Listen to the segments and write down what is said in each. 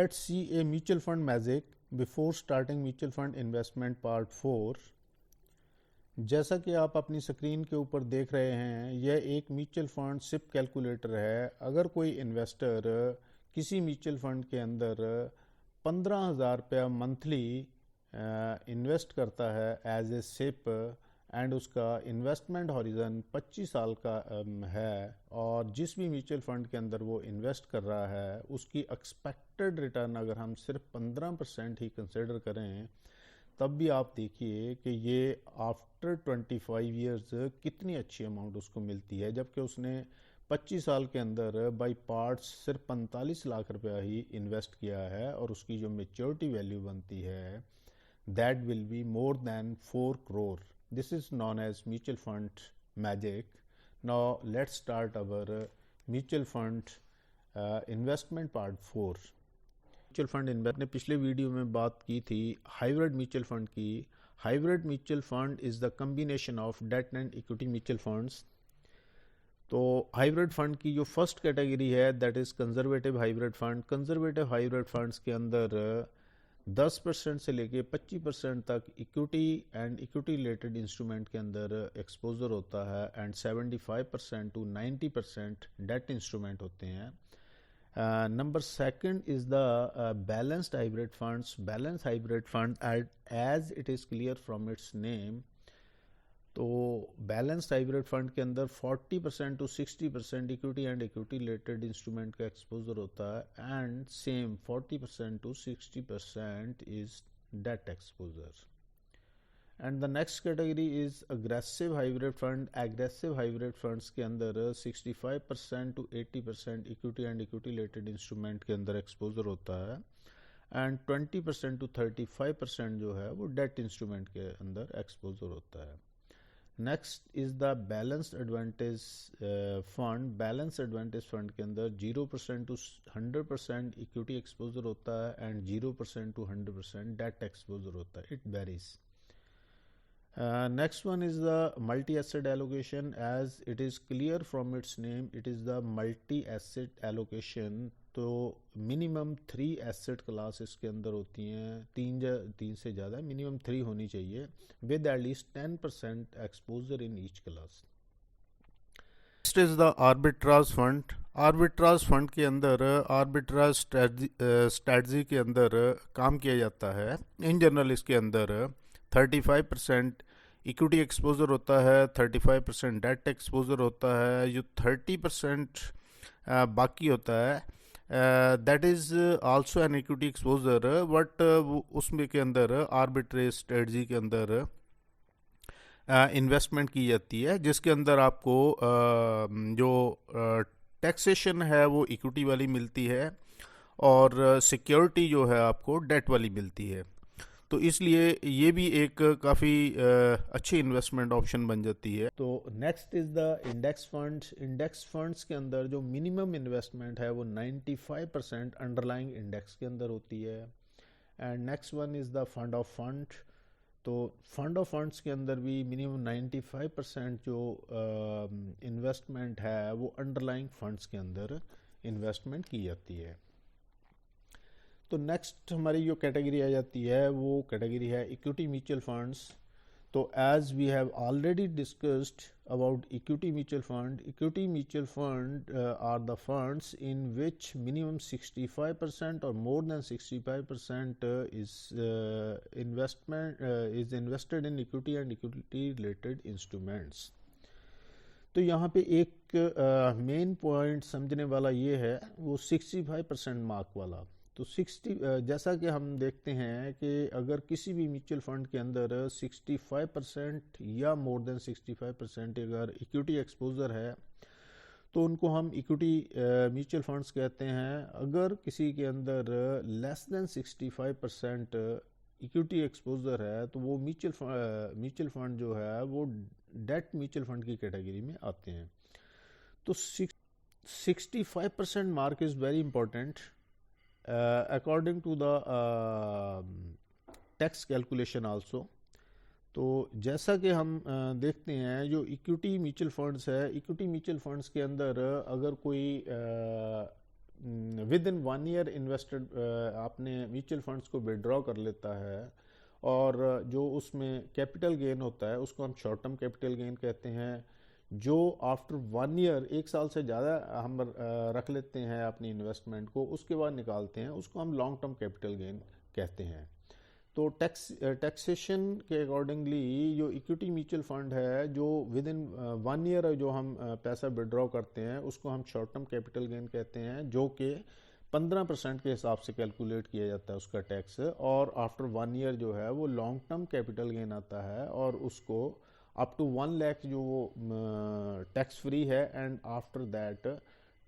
Let's see a mutual fund magic before starting mutual fund investment part 4। जैसा कि आप अपनी स्क्रीन के ऊपर देख रहे हैं, यह एक म्यूचुअल फंड सिप कैलकुलेटर है। अगर कोई इन्वेस्टर किसी म्यूचुअल फंड के अंदर 15,000 रुपया मंथली इन्वेस्ट करता है एज ए सिप एंड उसका इन्वेस्टमेंट हॉरिजन 25 साल का है, और जिस भी म्यूचुअल फंड के अंदर वो इन्वेस्ट कर रहा है उसकी एक्सपेक्टेड रिटर्न अगर हम सिर्फ 15% ही कंसिडर करें, तब भी आप देखिए कि ये आफ्टर 25 ईयर्स कितनी अच्छी अमाउंट उसको मिलती है, जबकि उसने 25 साल के अंदर बाई पार्ट्स सिर्फ 45 लाख रुपया ही इन्वेस्ट किया है, और उसकी जो मेच्योरिटी वैल्यू बनती है that will be more than 4 crore. This is known as mutual fund magic. Now let's start our mutual fund investment part 4। Mutual fund invest ने पिछले वीडियो में बात की थी हाइब्रिड म्यूचुअल फंड की। Hybrid mutual fund is the combination of debt and equity mutual funds. तो hybrid fund की जो फर्स्ट कैटेगरी है that is conservative hybrid fund. Conservative hybrid funds के अंदर 10% से लेके 25% तक equity and equity related instrument के अंदर एक्सपोजर होता है, एंड 75% टू 90% डेट इंस्ट्रूमेंट होते हैं। Number second is the balanced hybrid funds. Balance hybrid fund as it is clear from its name, तो बैलेंस्ड हाइब्रिड फंड के अंदर 40% to 60% equity and equity related instrument का exposure होता है, and same 40% to 60% is debt exposure. And the next category is aggressive hybrid fund. Aggressive hybrid funds के अंदर 65% to 80% equity and equity related instrument के अंदर exposure होता है, and 20% to 35% जो है वो डेट इंस्ट्रूमेंट के अंदर एक्सपोजर होता है। Next is the balanced advantage fund. Balance advantage fund के अंदर 0% टू 100% इक्विटी एक्सपोजर होता है, एंड 0% टू 100% डेट एक्सपोजर होता है, it varies. Next one is the multi-asset allocation. As it is clear from its name, it is the multi-asset allocation. तो minimum 3 asset class इसके अंदर होती हैं, तीन से ज़्यादा, मिनिमम 3 होनी चाहिए, with at least 10% exposure in each class. Next is the arbitrage fund. Arbitrage fund के अंदर आर्बिट्राज स्ट्रेटजी के अंदर काम किया जाता है। इन जनरल इसके अंदर 35% इक्विटी एक्सपोजर होता है, 35% डेट एक्सपोजर होता है, जो 30% बाकी होता है that is also an equity exposure, but उसमें के अंदर आर्बिट्रेज स्ट्रेटजी के अंदर इन्वेस्टमेंट की जाती है, जिसके अंदर आपको जो टैक्सेशन है वो इक्विटी वाली मिलती है, और सिक्योरिटी जो है आपको डेट वाली मिलती है। तो इसलिए ये भी एक काफ़ी अच्छी इन्वेस्टमेंट ऑप्शन बन जाती है। तो next is the index funds. Index funds के अंदर जो मिनिमम इन्वेस्टमेंट है वो 95% अंडरलाइंग इंडेक्स के अंदर होती है। And next one is the fund of fund. तो फंड ऑफ फंड्स के अंदर भी मिनिमम 95% जो इन्वेस्टमेंट है वो अंडरलाइंग फंड्स के अंदर इन्वेस्टमेंट की जाती है। तो नेक्स्ट हमारी जो कैटेगरी आ जाती है वो कैटेगरी है इक्विटी म्यूचुअल फंड्स। तो as we have already discussed about equity mutual fund, equity mutual fund are the funds in which minimum 65% और more than 65% is invested in equity and equity related instruments. तो यहाँ पे एक main point समझने वाला ये है वो 65% मार्क वाला। तो 60 जैसा कि हम देखते हैं कि अगर किसी भी म्यूचुअल फंड के अंदर 65% या मोर देन 65% अगर इक्विटी एक्सपोजर है तो उनको हम इक्विटी म्यूचुअल फंड्स कहते हैं। अगर किसी के अंदर लेस देन 65% इक्विटी एक्सपोजर है तो वो म्यूचुअल फंड जो है वो डेट म्यूचुअल फंड की कैटेगरी में आते हैं। तो 65% mark is very important according to the tax calculation also. तो जैसा कि हम देखते हैं जो इक्विटी म्यूचुअल फंड्स है, इक्विटी म्यूचुअल फंड्स के अंदर अगर कोई विद इन 1 ईयर इन्वेस्टेड आपने म्यूचुअल फंड्स को विड्रॉ कर लेता है, और जो उसमें कैपिटल गेन होता है उसको हम शॉर्ट टर्म कैपिटल गेन कहते हैं। जो आफ्टर 1 ईयर, 1 साल से ज़्यादा हम रख लेते हैं अपनी इन्वेस्टमेंट को, उसके बाद निकालते हैं, उसको हम लॉन्ग टर्म कैपिटल गेन कहते हैं। तो टैक्सेशन के अकॉर्डिंगली जो इक्विटी म्यूचुअल फंड है जो विद इन 1 ईयर जो हम पैसा विड्रॉ करते हैं उसको हम शॉर्ट टर्म कैपिटल गेन कहते हैं, जो कि 15% के हिसाब से कैलकुलेट किया जाता है उसका टैक्स। और आफ्टर 1 ईयर जो है वो लॉन्ग टर्म कैपिटल गेन आता है, और उसको अप टू 1 लाख जो वो टैक्स फ्री है, एंड आफ्टर दैट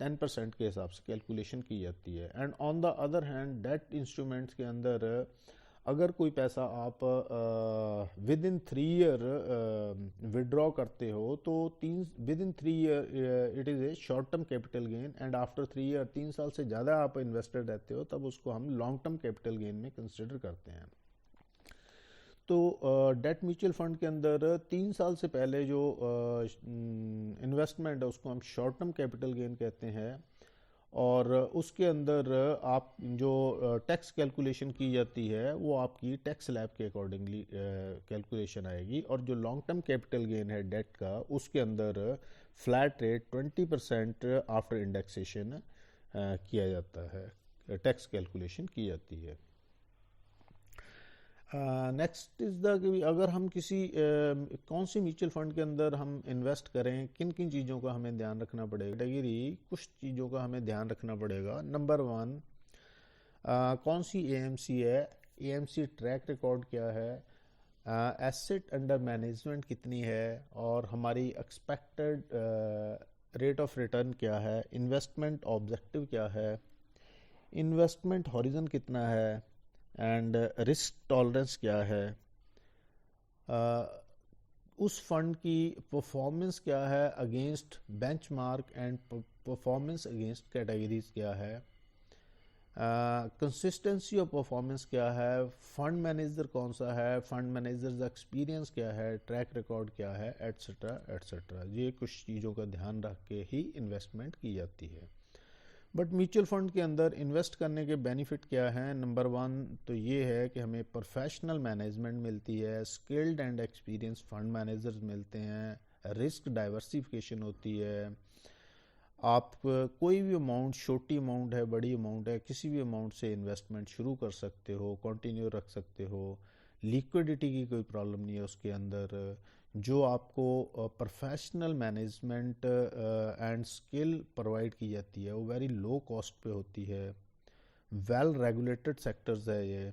10% के हिसाब से कैलकुलेशन की जाती है। And on the other hand debt instruments के अंदर अगर कोई पैसा आप विद इन 3 ईयर विड्रॉ करते हो तो with in 3 year it is a short term capital gain, and after 3 year 3 साल से ज़्यादा आप इन्वेस्टेड रहते हो तब उसको हम लॉन्ग टर्म कैपिटल गेन में कंसिडर करते हैं। तो डेट म्यूचुअल फंड के अंदर 3 साल से पहले जो इन्वेस्टमेंट है उसको हम शॉर्ट टर्म कैपिटल गेन कहते हैं, और उसके अंदर आप जो टैक्स कैलकुलेशन की जाती है वो आपकी टैक्स स्लैब के अकॉर्डिंगली कैलकुलेशन आएगी। और जो लॉन्ग टर्म कैपिटल गेन है डेट का, उसके अंदर फ्लैट रेट 20% आफ्टर इंडेक्सेशन किया जाता है, टैक्स कैलकुलेशन की जाती है। नेक्स्ट इज़ द कि अगर हम किसी कौन सी म्यूचुअल फंड के अंदर हम इन्वेस्ट करें, किन किन चीज़ों का हमें ध्यान रखना पड़ेगा। कैटेगरी कुछ चीज़ों का हमें ध्यान रखना पड़ेगा। नंबर 1, कौन सी एएमसी है, एएमसी ट्रैक रिकॉर्ड क्या है, एसेट अंडर मैनेजमेंट कितनी है, और हमारी एक्सपेक्टेड रेट ऑफ रिटर्न क्या है, इन्वेस्टमेंट ऑब्जेक्टिव क्या है, इन्वेस्टमेंट हॉरिजन कितना है, एंड रिस्क टॉलरेंस क्या है, उस फंड की परफॉर्मेंस क्या है against benchmark, and performance against categories क्या है, कंसिस्टेंसी ऑफ परफॉर्मेंस क्या है, फंड मैनेजर कौन सा है, फंड मैनेजर का एक्सपीरियंस क्या है, ट्रैक रिकॉर्ड क्या है, एट्सेट्रा एट्सेट्रा। ये कुछ चीज़ों का ध्यान रख के ही इन्वेस्टमेंट की जाती है। बट म्यूचुअल फंड के अंदर इन्वेस्ट करने के बेनिफिट क्या हैं। नंबर 1 तो ये है कि हमें प्रोफेशनल मैनेजमेंट मिलती है, skilled and experience fund managers मिलते हैं, रिस्क डाइवर्सिफिकेशन होती है। आप कोई भी अमाउंट, छोटी अमाउंट है, बड़ी अमाउंट है, किसी भी अमाउंट से इन्वेस्टमेंट शुरू कर सकते हो, कंटिन्यू रख सकते हो। लिक्विडिटी की कोई प्रॉब्लम नहीं है उसके अंदर। जो आपको professional management and skill provide की जाती है वो वेरी लो कॉस्ट पे होती है। वेल रेगुलेटेड सेक्टर्स है ये,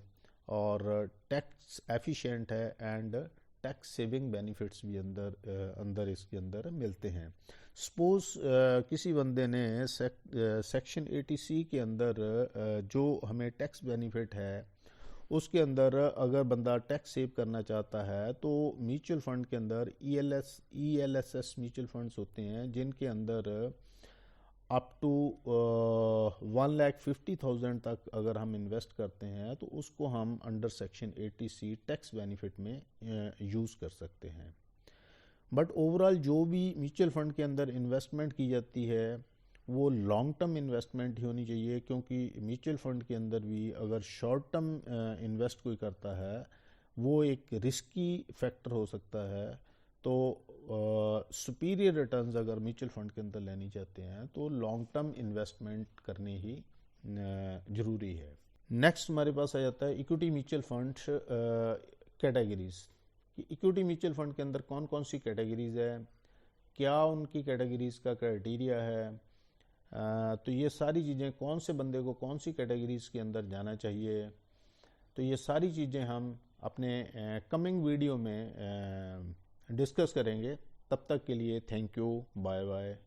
और टैक्स एफिशिएंट है, एंड टैक्स सेविंग बेनिफिट्स भी अंदर इसके अंदर मिलते हैं। सपोज किसी बंदे ने सेक्शन 80C के अंदर जो हमें टैक्स बेनिफिट है उसके अंदर अगर बंदा टैक्स सेव करना चाहता है तो म्यूचुअल फंड के अंदर ELSS म्यूचुअल फंड्स होते हैं जिनके अंदर अप टू 1,50,000 तक अगर हम इन्वेस्ट करते हैं तो उसको हम under section 80C tax benefit में यूज़ कर सकते हैं। बट ओवरऑल जो भी म्यूचुअल फंड के अंदर इन्वेस्टमेंट की जाती है वो लॉन्ग टर्म इन्वेस्टमेंट ही होनी चाहिए, क्योंकि म्यूचुअल फंड के अंदर भी अगर शॉर्ट टर्म इन्वेस्ट कोई करता है वो एक रिस्की फैक्टर हो सकता है। तो सुपीरियर रिटर्न्स अगर म्यूचुअल फंड के अंदर लेनी चाहते हैं तो लॉन्ग टर्म इन्वेस्टमेंट करनी ही ज़रूरी है। नेक्स्ट हमारे पास आ जाता है equity mutual fund categories. Equity mutual fund के अंदर कौन कौन सी कैटेगरीज है, क्या उनकी कैटेगरीज का क्राइटेरिया है, तो ये सारी चीज़ें, कौन से बंदे को कौन सी कैटेगरीज के अंदर जाना चाहिए, तो ये सारी चीज़ें हम अपने कमिंग वीडियो में डिस्कस करेंगे। तब तक के लिए थैंक यू, बाय बाय।